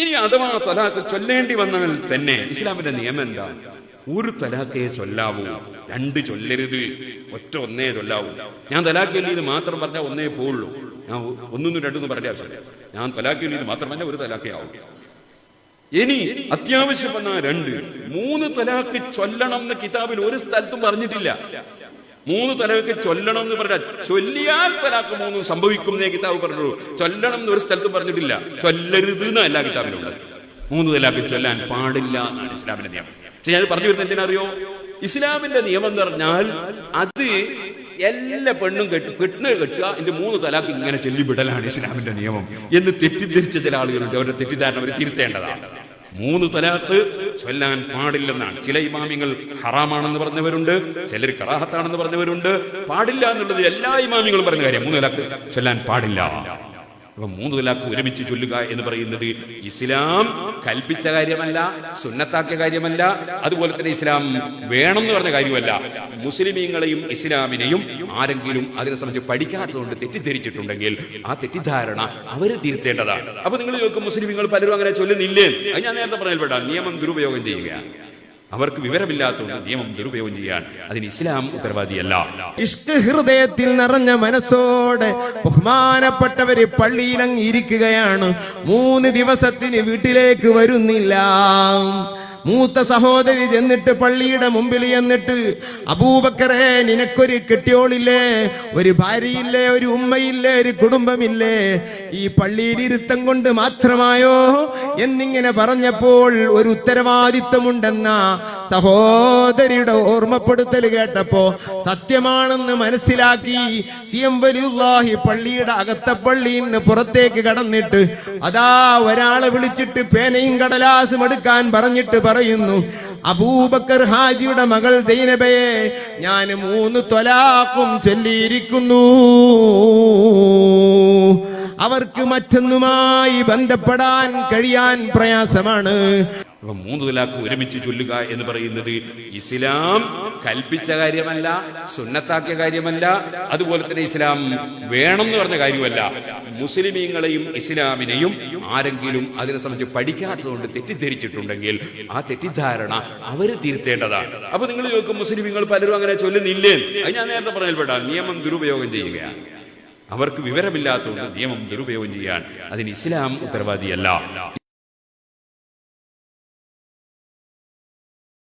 ഇനി അഥവാ തലാഖ് ചൊല്ലേണ്ടി വന്നാൽ തന്നെ ഇസ്ലാമിന്റെ നിയമം എന്താ? ഒരു തലാഖേ ചൊല്ലാവൂ, രണ്ട് ചൊല്ലരുത്, ഒന്നേ ചൊല്ലാവൂ. ഞാൻ തലാഖ് ചൊല്ലിയത് മാത്രം പറഞ്ഞാൽ ഒന്നേ പോവുള്ളൂ. ഞാൻ ഒന്നൊന്നും രണ്ടൊന്നും പറഞ്ഞ ആവശ്യമില്ല. ഞാൻ തലാഖ് ചൊല്ലിയത് മാത്രം പറഞ്ഞാൽ ഒരു തലാഖേ ആവും. ഇനി അത്യാവശ്യം വന്നാൽ രണ്ട്, മൂന്ന് തലാഖ് ചൊല്ലണം എന്ന് കിതാബിൽ ഒരു സ്ഥലത്തും പറഞ്ഞിട്ടില്ല. മൂന്ന് തലാഖ് ചൊല്ലണം എന്ന് പറഞ്ഞാൽ ചൊല്ലിയാൽ തലാഖ് മൂന്നും സംഭവിക്കുന്നേ കിതാബ് പറഞ്ഞുള്ളൂ. ചൊല്ലണം എന്ന് ഒരു സ്ഥലത്തും പറഞ്ഞിട്ടില്ല. ചൊല്ലരുത് എന്ന എല്ലാ കിതാബിലുള്ളത്. മൂന്ന് തലാഖ് ചൊല്ലാൻ പാടില്ല എന്നാണ് ഇസ്ലാമിന്റെ നിയമം. പക്ഷെ ഞാൻ പറഞ്ഞു വരുന്നത് എന്തിനറിയോ? ഇസ്ലാമിന്റെ നിയമം എന്ന് പറഞ്ഞാൽ അത് എല്ലാ പെണ്ണും കെട്ടുന്നത് കെട്ടുക, ഇതിന്റെ മൂന്ന് തലാഖ് ഇങ്ങനെ ചൊല്ലിവിടലാണ് ഇസ്ലാമിന്റെ നിയമം എന്ന് തെറ്റിദ്ധരിച്ച ചില ആളുകളുണ്ട്. അവരുടെ തെറ്റിദ്ധാരണ അവർ തിരുത്തേണ്ടതാണ്. മൂന്ന് തലാഖ് ചൊല്ലാൻ പാടില്ലെന്നാണ്. ചില ഇമാമിങ്ങൾ ഹറാമാണെന്ന് പറഞ്ഞവരുണ്ട്, ചിലർ കറാഹത്താണെന്ന് പറഞ്ഞവരുണ്ട്. പാടില്ല എന്നുള്ളത് എല്ലാ ഇമാമിങ്ങളും പറഞ്ഞ കാര്യം. മൂന്ന് തലാഖ് ചൊല്ലാൻ പാടില്ല. അപ്പൊ മൂന്ന് തലാഖ് ഒരുമിച്ച് ചൊല്ലുക എന്ന് പറയുന്നത് ഇസ്ലാം കൽപ്പിച്ച കാര്യമല്ല, സുന്നത്താക്കിയ കാര്യമല്ല. അതുപോലെ തന്നെ ഇസ്ലാം വേണം എന്ന് പറഞ്ഞ കാര്യമല്ല. മുസ്ലിമീങ്ങളെയും ഇസ്ലാമിനെയും ആരെങ്കിലും അതിനെ സംബന്ധിച്ച് പഠിക്കാത്തതുകൊണ്ട് തെറ്റിദ്ധരിച്ചിട്ടുണ്ടെങ്കിൽ ആ തെറ്റിദ്ധാരണ അവര് തിരുത്തേണ്ടതാണ്. അപ്പൊ നിങ്ങൾ ചോദിക്കും, മുസ്ലിമീങ്ങൾ പലരും അങ്ങനെ ചൊല്ലുന്നില്ലേ? അത് ഞാൻ നേരത്തെ പറഞ്ഞാൽപ്പെടാ, നിയമം ദുരുപയോഗം ചെയ്യുക. അവർക്ക് വിവരമില്ലാത്തതുകൊണ്ട് നിയമം ദുരുപയോഗം ചെയ്യാൻ അതിന് ഇസ്ലാം ഉത്തരവാദിയല്ല. ഇഷ്ക് ഹൃദയത്തിൽ നിറഞ്ഞ മനസ്സോടെ ബഹുമാനപ്പെട്ടവര് പള്ളിയിലങ്ങ് ഇരിക്കുകയാണ്. 3 ദിവസത്തിന് വീട്ടിലേക്ക് വരുന്നില്ല. മൂത്ത സഹോദരി ചെന്നിട്ട് പള്ളിയുടെ മുമ്പിൽ ചെന്നിട്ട്, അബൂബക്കറേ, നിനക്കൊരു കെട്ടിയോളില്ലേ, ഒരു ഭാര്യയില്ലേ, ഒരു ഉമ്മയില്ലേ, ഒരു കുടുംബമില്ലേ? ഈ പള്ളിയിൽ ഇരുത്തം കൊണ്ട് മാത്രമായോ എന്നിങ്ങനെ പറഞ്ഞപ്പോൾ ഒരു ഉത്തരവാദിത്വമുണ്ടെന്ന സഹോദരിയുടെ ഓർമ്മപ്പെടുത്തൽ കേട്ടപ്പോ സത്യമാണെന്ന് മനസ്സിലാക്കി സിഎം വലിയുല്ലാഹി പള്ളിയുടെ അകത്തെ പള്ളിയിൽ നിന്ന് പുറത്തേക്ക് കടന്നിട്ട് അതാ ഒരാളെ വിളിച്ചിട്ട് പേനയും കടലാസും എടുക്കാൻ പറഞ്ഞിട്ട് പറയുന്നു, അബൂബക്കർ ഹാജിയുടെ മകൾ സൈനബയെ ഞാൻ 3 ത്വലാഖും ചൊല്ലിയിരിക്കുന്നു. അവർക്ക് മറ്റൊന്നുമായി ബന്ധപ്പെടാൻ കഴിയാൻ പ്രയാസമാണ്. 3 തലാഖ് ഒരുമിച്ച് ചൊല്ലുക എന്ന് പറയുന്നത് ഇസ്ലാം കൽപ്പിച്ച കാര്യമല്ല, സുന്നത്താക്കിയ കാര്യമല്ല. അതുപോലെ തന്നെ ഇസ്ലാം വേണം എന്ന് പറഞ്ഞ കാര്യമല്ല. മുസ്ലിമീങ്ങളെയും ഇസ്ലാമിനെയും ആരെങ്കിലും അതിനെ സംബന്ധിച്ച് പഠിക്കാത്തതുകൊണ്ട് തെറ്റിദ്ധരിച്ചിട്ടുണ്ടെങ്കിൽ ആ തെറ്റിദ്ധാരണ അവര് തിരുത്തേണ്ടതാണ്. അപ്പൊ നിങ്ങൾ ചോദിക്കും, മുസ്ലിമീങ്ങൾ പലരും അങ്ങനെ ചൊല്ലുന്നില്ലേ? അത് ഞാൻ നേരത്തെ പറഞ്ഞാൽപ്പെടാ, നിയമം ദുരുപയോഗം ചെയ്യുകയാണ്. അവർക്ക് വിവരമില്ലാത്തതുകൊണ്ട് നിയമം ദുരുപയോഗം ചെയ്യാൻ അതിന് ഇസ്ലാം ഉത്തരവാദിയല്ല.